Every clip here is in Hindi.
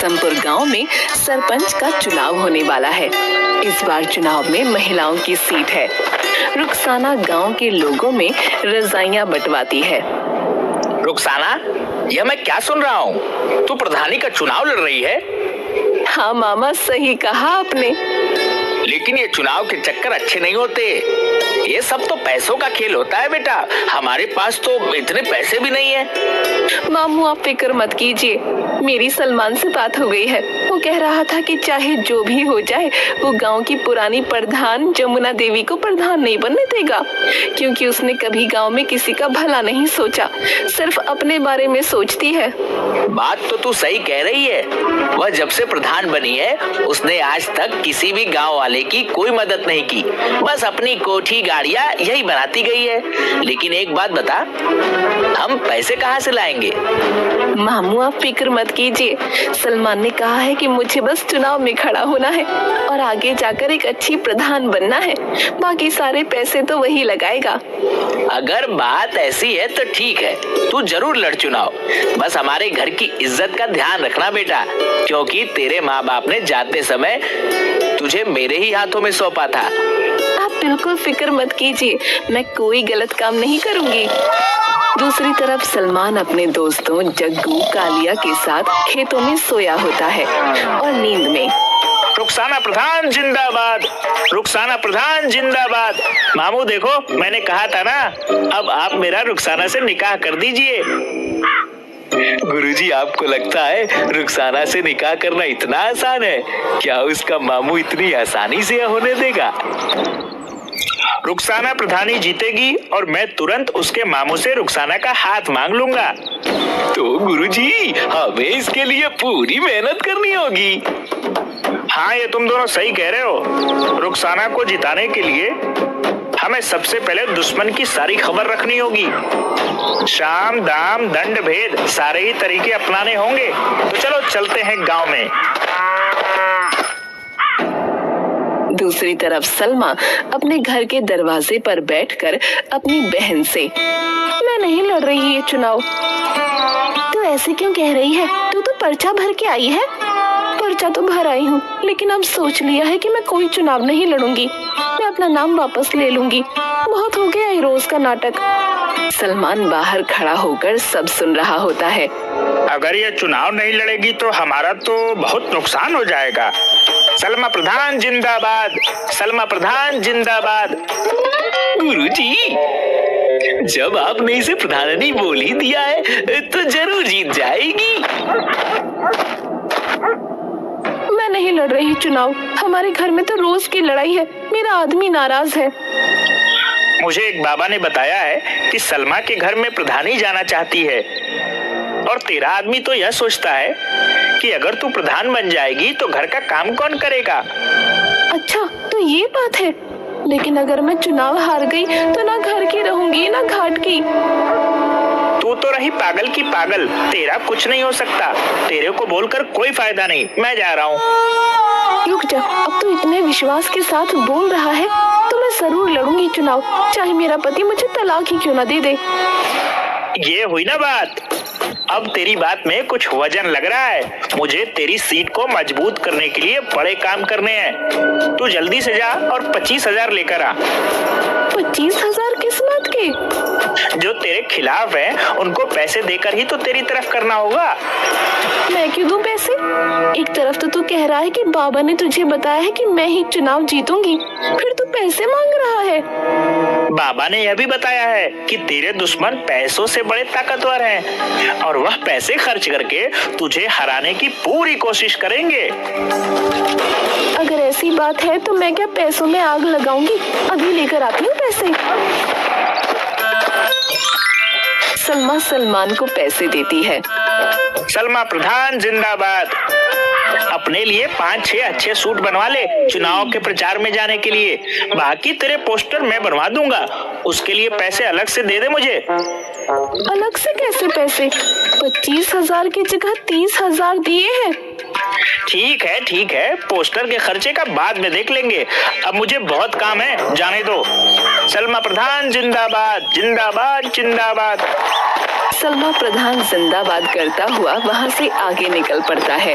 कुसुमपुर गांव में सरपंच का चुनाव होने वाला है। इस बार चुनाव में महिलाओं की सीट है। रुखसाना गांव के लोगों में रजाइयां बंटवाती है। रुखसाना, यह मैं क्या सुन रहा हूँ? तू प्रधानी का चुनाव लड़ रही है? हाँ मामा, सही कहा आपने। लेकिन ये चुनाव के चक्कर अच्छे नहीं होते। ये सब तो पैसों का खेल होता है बेटा। हमारे पास तो इतने पैसे भी नहीं है। मामू, आप फिक्र मत कीजिए, मेरी सलमान से बात हो गई है। वो कह रहा था कि चाहे जो भी हो जाए वो गांव की पुरानी प्रधान जमुना देवी को प्रधान नहीं बनने देगा, क्योंकि उसने कभी गांव में किसी का भला नहीं सोचा, सिर्फ अपने बारे में सोचती है। बात तो तू सही कह रही है। वह जब से प्रधान बनी है उसने आज तक किसी भी गांव वाले की कोई मदद नहीं की, बस अपनी कोठी गाड़ियां यही बनाती गई है। लेकिन एक बात बता, हम पैसे कहाँ से लाएंगे? मामू, आप फिक्र मत कीजिए, सलमान ने कहा है कि मुझे बस चुनाव में खड़ा होना है और आगे जाकर एक अच्छी प्रधान बनना है। बाकी सारे पैसे तो वही लगाएगा। अगर बात ऐसी है तो ठीक है, तू जरूर लड़ चुनाव। बस हमारे घर की इज्जत का ध्यान रखना बेटा, क्योंकि तेरे माँ बाप ने जाते समय तुझे मेरे ही हाथों में सौंपा था। आप बिल्कुल फिक्र मत कीजिए, मैं कोई गलत काम नहीं करूंगी। दूसरी तरफ सलमान अपने दोस्तों जग्गू कालिया के साथ खेतों में सोया होता है और नींद में। रुखसाना प्रधान जिंदाबाद, रुखसाना प्रधान जिंदाबाद। मामू देखो, मैंने कहा था ना, अब आप मेरा रुखसाना से निकाह कर दीजिए। गुरुजी, आपको लगता है रुखसाना से निकाह करना इतना आसान है? क्या उसका मामू इतनी आसानी से होने देगा? रुखसाना प्रधानी जीतेगी और मैं तुरंत उसके मामू से रुखसाना का हाथ मांग लूंगा। तो गुरुजी, हमें इसके लिए पूरी मेहनत करनी होगी। हाँ, ये तुम दोनों सही कह रहे हो। रुखसाना को जिताने के लिए हमें सबसे पहले दुश्मन की सारी खबर रखनी होगी। शाम दाम दंड भेद सारे ही तरीके अपनाने होंगे। तो चलो चलते हैं गांव में। दूसरी तरफ सलमा अपने घर के दरवाजे पर बैठकर अपनी बहन से, मैं नहीं लड़ रही ये चुनाव। तू ऐसे क्यों कह रही है? तू तो पर्चा भर के आई है। पर्चा तो भर आई हूँ, लेकिन अब सोच लिया है कि मैं कोई चुनाव नहीं लड़ूंगी। मैं अपना नाम वापस ले लूंगी। बहुत हो गया ये रोज का नाटक। सलमान बाहर खड़ा होकर सब सुन रहा होता है। अगर ये चुनाव नहीं लड़ेगी तो हमारा तो बहुत नुकसान हो जाएगा। सलमा प्रधान जिंदाबाद, सलमा प्रधान जिंदाबाद। गुरुजी, जब आपने इसे प्रधानी बोल ही दिया है तो जरूर जीत जाएगी। मैं नहीं लड़ रही चुनाव। हमारे घर में तो रोज की लड़ाई है। मेरा आदमी नाराज है। मुझे एक बाबा ने बताया है कि सलमा के घर में प्रधानी जाना चाहती है, और तेरा आदमी तो यह सोचता है कि अगर तू प्रधान बन जाएगी तो घर का काम कौन करेगा। अच्छा, तो ये बात है। लेकिन अगर मैं चुनाव हार गई तो ना घर की रहूंगी ना घाट की। तू तो रही पागल की पागल, तेरा कुछ नहीं हो सकता। तेरे को बोलकर कोई फायदा नहीं, मैं जा रहा हूँ। रुक जा, अब तो इतने विश्वास के साथ बोल रहा है तो मैं जरूर लड़ूंगी चुनाव, चाहे मेरा पति मुझे तलाक ही क्यों ना दे दे। ये हुई ना बात। अब तेरी बात में कुछ वजन लग रहा है। मुझे तेरी सीट को मजबूत करने के लिए बड़े काम करने हैं। तू जल्दी से जा और 25,000 लेकर आ। 25,000 किस बात के? जो तेरे खिलाफ हैं, उनको पैसे देकर ही तो तेरी तरफ करना होगा। मैं क्यों दूं पैसे? एक तरफ तो तू कह रहा है कि बाबा ने तुझे बताया है कि मैं ही चुनाव जीतूंगी, फिर तू पैसे मांग रहा है। बाबा ने यह भी बताया है कि तेरे दुश्मन पैसों से बड़े ताकतवर हैं और वह पैसे खर्च करके तुझे हराने की पूरी कोशिश करेंगे। अगर ऐसी बात है तो मैं क्या पैसों में आग लगाऊंगी? अभी लेकर आती हूँ पैसे। सलमा सलमान को पैसे देती है। सलमा प्रधान जिंदाबाद। अपने लिए 5-6 अच्छे सूट बनवा ले चुनाव के प्रचार में जाने के लिए। बाकी तेरे पोस्टर मैं बनवा दूंगा, उसके लिए पैसे अलग से दे दे मुझे। अलग से कैसे पैसे? 25,000 की जगह 30,000 दिए हैं। ठीक है, पोस्टर के खर्चे का बाद में देख लेंगे। अब मुझे बहुत काम है, जाने दो। सलमा प्रधान जिंदाबाद जिंदाबाद जिंदाबाद। सलमा प्रधान जिंदाबाद करता हुआ वहाँ से आगे निकल पड़ता है।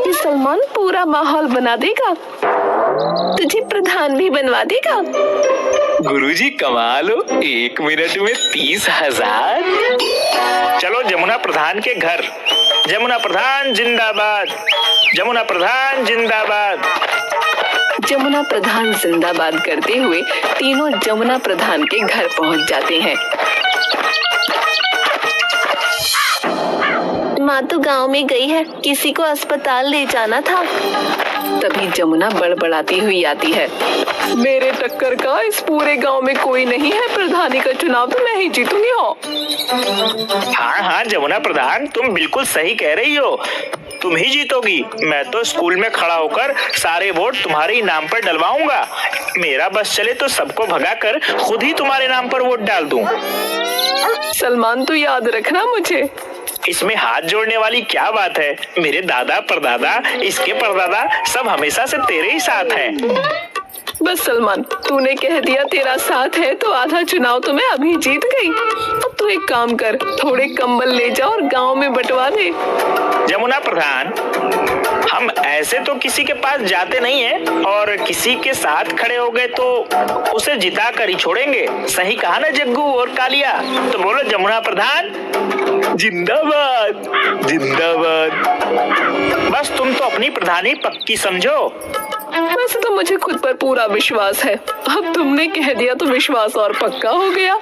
ये सलमान पूरा माहौल बना देगा, तुझे प्रधान भी बनवा देगा। गुरुजी कमाल हो, 1 मिनट में 30,000। चलो जमुना प्रधान के घर। जमुना प्रधान जिंदाबाद, जमुना प्रधान जिंदाबाद। जमुना प्रधान जिंदाबाद करते हुए तीनों जमुना प्रधान के घर पहुंच जाते हैं। माँ तो गांव में गई है, किसी को अस्पताल ले जाना था। तभी जमुना बड़बड़ाती हुई आती है। मेरे टक्कर का इस पूरे गांव में कोई नहीं है, प्रधानी का चुनाव तो मैं ही जीतूंगी। हाँ हाँ जमुना प्रधान, तुम बिल्कुल सही कह रही हो, तुम ही जीतोगी। मैं तो स्कूल में खड़ा होकर सारे वोट तुम्हारे ही नाम पर डलवाऊंगा। मेरा बस चले तो सबको भगाकर खुद ही तुम्हारे नाम पर वोट डाल दूं। सलमान तू याद रखना मुझे। इसमें हाथ जोड़ने वाली क्या बात है? मेरे दादा परदादा, इसके परदादा सब हमेशा से तेरे ही साथ हैं। बस सलमान, तूने कह दिया तेरा साथ है तो आधा चुनाव तो मैं अभी जीत गई। अब तू एक काम कर, थोड़े कंबल ले जा और गांव में बंटवा दे। जमुना प्रधान, हम ऐसे तो किसी के पास जाते नहीं हैं, और किसी के साथ खड़े हो गए तो उसे जिता कर ही छोड़ेंगे। सही कहा ना जग्गू और कालिया? तो बोलो जमुना प्रधान जिंदाबाद जिंदाबाद। बस तुम तो अपनी प्रधानी पक्की समझो। वैसे तो मुझे खुद पर पूरा विश्वास है, अब तुमने कह दिया तो विश्वास और पक्का हो गया।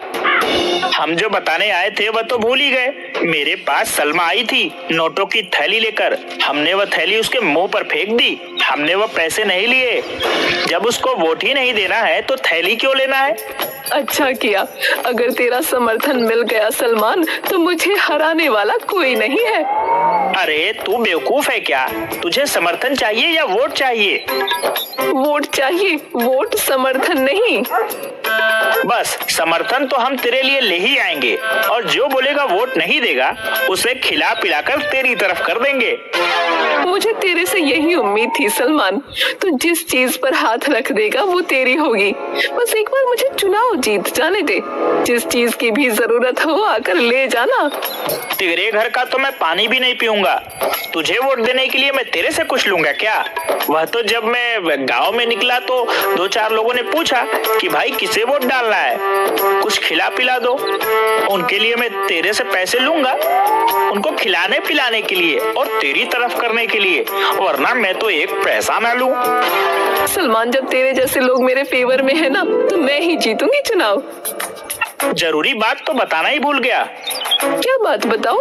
हम जो बताने आए थे वह तो भूल ही गए। मेरे पास सलमा आई थी नोटों की थैली लेकर, हमने वह थैली उसके मुंह पर फेंक दी। हमने वह पैसे नहीं लिए। जब उसको वोट ही नहीं देना है तो थैली क्यों लेना है? अच्छा किया, अगर तेरा समर्थन मिल गया सलमान तो मुझे हराने वाला कोई नहीं है। अरे तू बेवकूफ है क्या? तुझे समर्थन चाहिए या वोट चाहिए? वोट चाहिए, वोट समर्थन नहीं। बस समर्थन तो हम तेरे लिए ले ही आएंगे, और जो बोलेगा वोट नहीं देगा उसे खिला पिलाकर तेरी तरफ कर देंगे। मुझे तेरे से यही उम्मीद थी सलमान, तू जिस चीज पर हाथ रख देगा वो तेरी होगी। बस एक बार मुझे चुनाव जीत जाने दे, जिस चीज की भी जरूरत हो आकर ले जाना। तेरे घर का तो मैं पानी भी नहीं पीऊंगा, तुझे वोट देने के लिए मैं तेरे से कुछ लूंगा क्या? वह तो जब मैं गांव में निकला तो 2-4 लोगों ने पूछा कि भाई किसे वोट डालना है, कुछ खिला पिला दो। उनके लिए मैं तेरे से पैसे लूंगा, उनको खिलाने पिलाने के लिए और तेरी तरफ करने के लिए, वरना मैं तो एक पैसा ना लूं। सलमान, जब तेरे जैसे लोग मेरे फेवर में है ना तो मैं ही जीतूंगी चुनाव। जरूरी बात तो बताना ही भूल गया। क्या बात बताओ?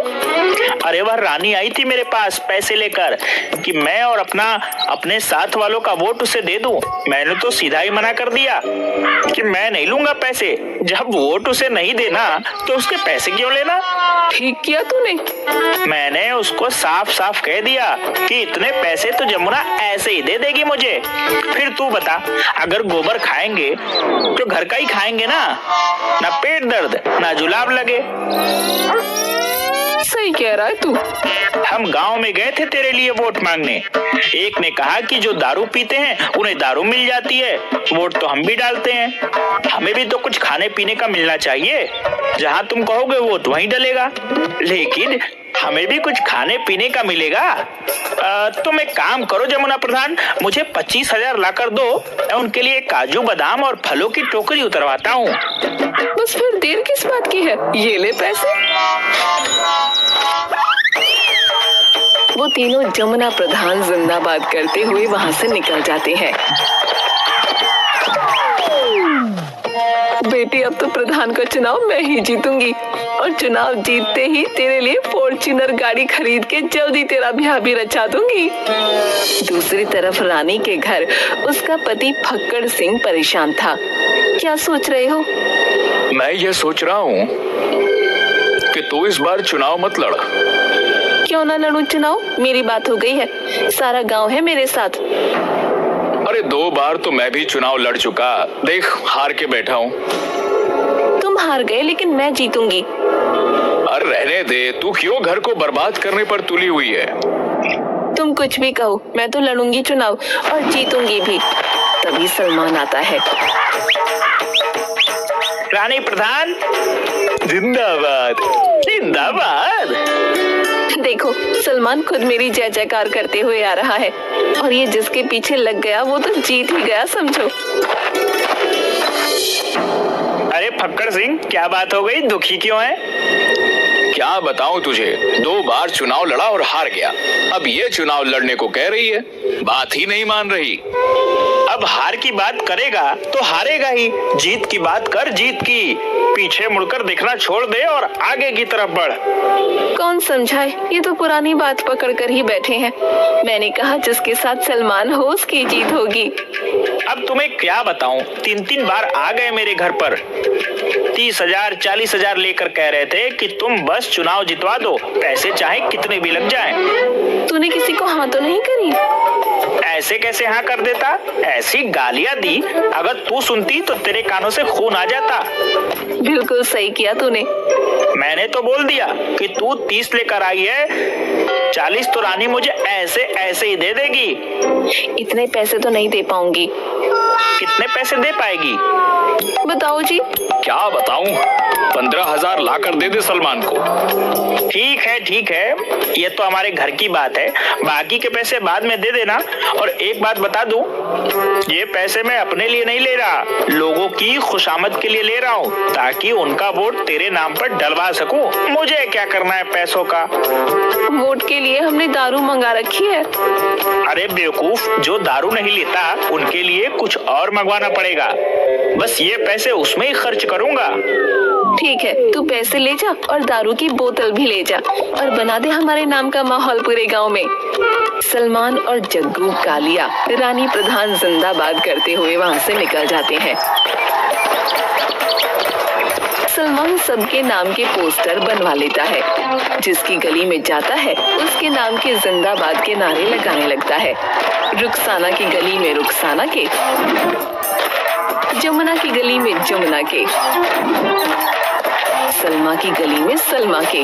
अरे वह रानी आई थी मेरे पास पैसे लेकर कि मैं और अपने साथ वालों का वोट उसे दे दूं। मैंने तो सीधा ही मना कर दिया कि मैं नहीं लूंगा पैसे। जब वोट उसे नहीं देना तो उसके पैसे क्यों लेना? ठीक किया तूने। मैंने उसको साफ साफ कह दिया कि इतने पैसे तो जमुना ऐसे ही दे देगी मुझे। फिर तू बता, अगर गोबर खाएंगे तो घर का ही खाएंगे ना पेट दर्द ना जुलाब लगे। सही कह रहा है तू। हम गांव में गए थे तेरे लिए वोट मांगने। एक ने कहा कि जो दारू पीते हैं उन्हें दारू मिल जाती है, वोट तो हम भी डालते हैं, हमें भी तो कुछ खाने पीने का मिलना चाहिए। जहां तुम कहोगे वोट वहीं डलेगा, लेकिन हमें भी कुछ खाने पीने का मिलेगा। तुम एक काम करो जमुना प्रधान, मुझे 25,000 लाकर दो, मैं उनके लिए काजू बादाम और फलों की टोकरी उतरवाता हूँ। बस फिर देर किस बात की है, ये ले पैसे। वो तीनों जमुना प्रधान जिंदाबाद करते हुए वहाँ से निकल जाते हैं। बेटी, अब तो प्रधान का चुनाव मैं ही जीतूंगी, और चुनाव जीतते ही तेरे लिए फॉर्च्यूनर गाड़ी खरीद के जल्दी तेरा ब्याह भी रचा दूंगी। दूसरी तरफ रानी के घर उसका पति फक्कड़ सिंह परेशान था। क्या सोच रहे हो? मैं ये सोच रहा हूँ कि तू इस बार चुनाव मत लड़। क्यों ना लड़ूं चुनाव? मेरी बात हो गई है, सारा गांव है मेरे साथ। अरे 2 बार तो मैं भी चुनाव लड़ चुका, देख हार के बैठा हूँ। तुम हार गए लेकिन मैं जीतूंगी। अरे रहने दे, तू क्यों घर को बर्बाद करने पर तुली हुई है? तुम कुछ भी कहो, मैं तो लड़ूंगी चुनाव और जीतूंगी भी। तभी सलमान आता है। रानी प्रधान जिंदाबाद जिंदाबाद। देखो, सलमान खुद मेरी जय जयकार करते हुए आ रहा है और ये जिसके पीछे लग गया वो तो जीत ही गया समझो। अरे फक्कड़ सिंह, क्या बात हो गई, दुखी क्यों है? क्या बताऊं तुझे, 2 बार चुनाव लड़ा और हार गया। अब ये चुनाव लड़ने को कह रही है, बात ही नहीं मान रही। अब हार की बात करेगा तो हारेगा ही, जीत की बात कर, जीत की। पीछे मुड़कर दिखना छोड़ दे और आगे की तरफ बढ़। कौन समझाए, ये तो पुरानी बात पकड़ कर ही बैठे हैं। मैंने कहा जिसके साथ सलमान हो उसकी जीत होगी। अब तुम्हें क्या बताऊं, 3 बार आ गए मेरे घर पर। 30,000 40,000 लेकर कह रहे थे कि तुम बस चुनाव जितवा दो, पैसे चाहे कितने भी लग जाएं। तूने किसी को हाँ तो नहीं करी? ऐसे कैसे हाँ कर देता, ऐसी गालियां दी, अगर तू सुनती तो तेरे कानों से खून आ जाता। बिल्कुल सही किया तूने। मैंने तो बोल दिया कि तू 30 लेकर आई है, 40 तो रानी मुझे ऐसे ऐसे ही दे देगी। इतने पैसे तो नहीं दे पाऊंगी। कितने पैसे दे पाएगी? बताओ जी। क्या बताऊं, 15,000 लाकर दे दे सलमान को। ठीक है, ये तो हमारे घर की बात है, बाकी के पैसे बाद में दे देना। और एक बात बता दूं, ये पैसे मैं अपने लिए नहीं ले रहा, लोगों की खुशामद के लिए ले रहा हूँ, ताकि उनका वोट तेरे नाम पर डलवा सकूं। मुझे क्या करना है पैसों का? वोट के लिए हमने दारू मंगा रखी है। अरे बेवकूफ, जो दारू नहीं लेता उनके लिए कुछ और मंगवाना पड़ेगा। बस ये पैसे उसमें ही खर्च करूंगा। ठीक है, तू पैसे ले जा और दारू की बोतल भी ले जा और बना दे हमारे नाम का माहौल पूरे गांव में। सलमान और जग्गू कालिया रानी प्रधान जिंदाबाद करते हुए वहां से निकल जाते हैं। सलमान सबके नाम के पोस्टर बनवा लेता है। जिसकी गली में जाता है उसके नाम के जिंदाबाद के नारे लगाने लगता है। रुखसाना की गली में रुखसाना के, जमुना की गली में जमुना के, सलमा की गली में सलमा के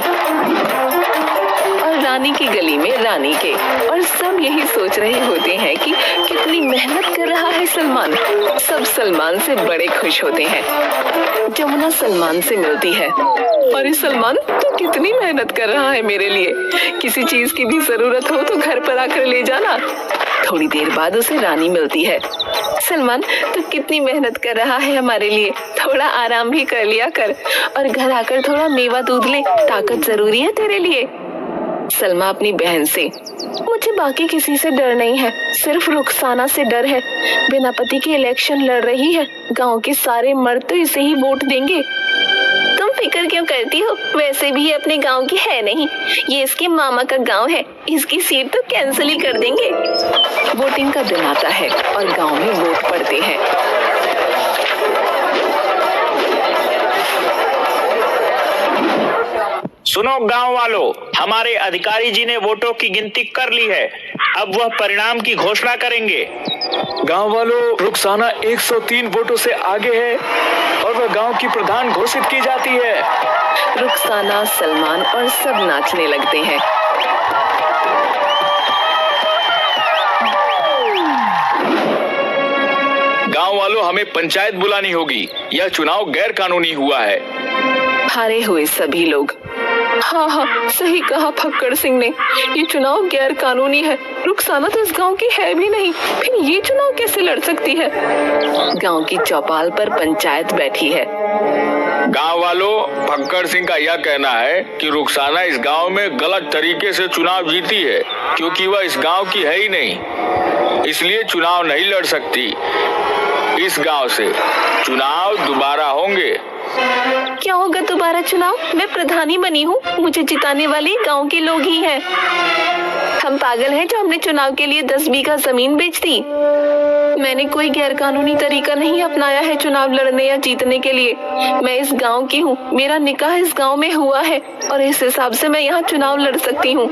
और रानी की गली में रानी के। और सब यही सोच रहे होते हैं कि कितनी मेहनत कर रहा है सलमान। सब सलमान से बड़े खुश होते हैं। जमुना सलमान से मिलती है। अरे सलमान, तू कितनी मेहनत कर रहा है मेरे लिए, किसी चीज की भी जरूरत हो तो घर पर आकर ले जाना। थोड़ी देर बाद उसे रानी मिलती है। सलमान, तू कितनी मेहनत कर रहा है हमारे लिए, थोड़ा आराम भी कर लिया कर और घर आकर थोड़ा मेवा दूध ले, ताकत जरूरी है तेरे लिए। सलमा अपनी बहन से, मुझे बाकी किसी से डर नहीं है, सिर्फ रुखसाना से डर है। बिना पति के इलेक्शन लड़ रही है, गांव के सारे मर्द तो इसे ही वोट देंगे। तुम फिक्र क्यों करती हो, वैसे भी ये अपने गांव की है नहीं, ये इसके मामा का गांव है, इसकी सीट तो कैंसिल ही कर देंगे। वोटिंग का दिन आता है और गांव में वोट पड़ते हैं। सुनो गांव वालों, हमारे अधिकारी जी ने वोटों की गिनती कर ली है, अब वह परिणाम की घोषणा करेंगे। गांव वालों, रुखसाना 103 वोटों से आगे है और वह गांव की प्रधान घोषित की जाती है। रुखसाना, सलमान और सब नाचने लगते हैं। गांव वालों, हमें पंचायत बुलानी होगी, यह चुनाव गैर कानूनी हुआ है। हारे हुए सभी लोग, हाँ, सही कहा फक्कड़ सिंह ने, ये चुनाव गैर कानूनी है। रुखसाना तो इस गांव की है भी नहीं, फिर ये चुनाव कैसे लड़ सकती है? गांव की चौपाल पर पंचायत बैठी है। गांव वालों, फक्कड़ सिंह का यह कहना है कि रुखसाना इस गांव में गलत तरीके से चुनाव जीती है, क्योंकि वह इस गांव की है ही नहीं, इसलिए चुनाव नहीं लड़ सकती। इस गांव से चुनाव दोबारा होंगे। क्या होगा दोबारा चुनाव? मैं प्रधानी बनी हूँ, मुझे जिताने वाले गांव के लोग ही हैं। हम पागल हैं जो हमने चुनाव के लिए 10 बीघा जमीन बेच दी। मैंने कोई गैरकानूनी तरीका नहीं अपनाया है चुनाव लड़ने या जीतने के लिए। मैं इस गांव की हूँ, मेरा निकाह इस गांव में हुआ है और इस हिसाब से मैं यहाँ चुनाव लड़ सकती हूँ।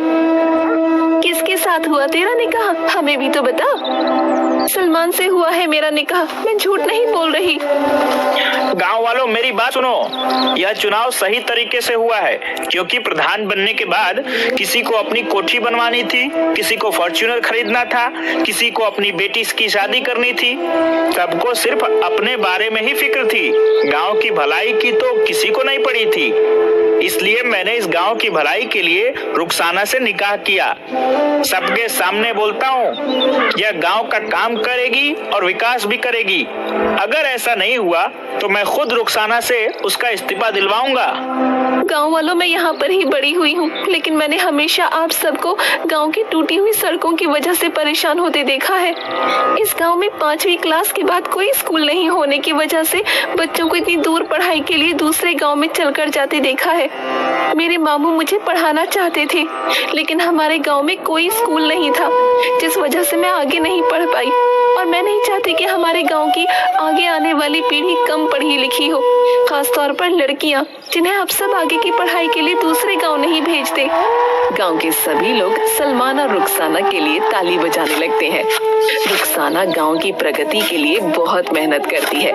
किसके साथ हुआ तेरा निकाह, हमें भी तो बता। सलमान से हुआ है मेरा निकाह, मैं झूठ नहीं बोल रही। गांव वालों मेरी बात सुनो, यह चुनाव सही तरीके से हुआ है, क्योंकि प्रधान बनने के बाद किसी को अपनी कोठी बनवानी थी, किसी को फॉर्च्यूनर खरीदना था, किसी को अपनी बेटी की शादी करनी थी। सबको सिर्फ अपने बारे में ही फिक्र थी, गांव की भलाई की तो किसी को नहीं पड़ी थी। इसलिए मैंने इस गांव की भलाई के लिए रुखसाना से निकाह किया। सबके सामने बोलता हूँ, यह गांव का काम करेगी और विकास भी करेगी। अगर ऐसा नहीं हुआ तो मैं खुद रुखसाना से उसका इस्तीफा दिलवाऊंगा। गांव वालों, मैं यहाँ पर ही बड़ी हुई हूँ, लेकिन मैंने हमेशा आप सबको गांव की टूटी हुई सड़कों की वजह से परेशान होते देखा है। इस गांव में 5वीं क्लास के बाद कोई स्कूल नहीं होने की वजह से बच्चों को इतनी दूर पढ़ाई के लिए दूसरे गांव में चलकर जाते देखा है। मेरे मामू मुझे पढ़ाना चाहते थे, लेकिन हमारे गांव में कोई स्कूल नहीं था, जिस वजह से मैं आगे नहीं पढ़ पाई। और मैं नहीं चाहती कि हमारे गांव की आगे आने वाली पीढ़ी कम पढ़ी लिखी हो, खास तौर पर लड़कियां, जिन्हें आप सब आगे की पढ़ाई के लिए दूसरे गांव नहीं भेजते। गांव के सभी लोग सलमान और रुखसाना के लिए ताली बजाने लगते हैं। रुखसाना गांव की प्रगति के लिए बहुत मेहनत करती है।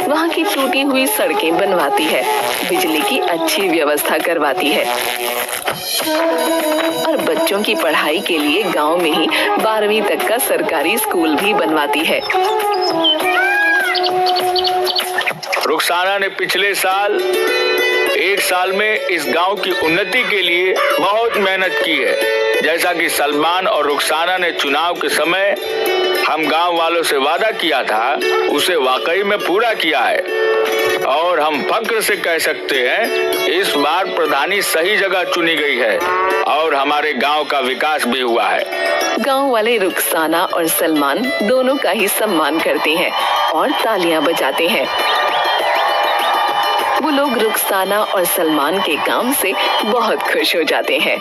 वहाँ की टूटी हुई सड़कें बनवाती है, बिजली की अच्छी व्यवस्था करवाती है और बच्चों की पढ़ाई के लिए गांव में ही 12वीं तक का सरकारी स्कूल भी बनवाती है। रुखसाना ने पिछले साल 1 साल में इस गांव की उन्नति के लिए बहुत मेहनत की है। जैसा कि सलमान और रुखसाना ने चुनाव के समय हम गांव वालों से वादा किया था, उसे वाकई में पूरा किया है। और हम फक्र से कह सकते हैं, इस बार प्रधानी सही जगह चुनी गई है और हमारे गांव का विकास भी हुआ है। गांव वाले रुखसाना और सलमान दोनों का ही सम्मान करते हैं और तालियां बजाते हैं। वो लोग रुखसाना और सलमान के काम से बहुत खुश हो जाते हैं।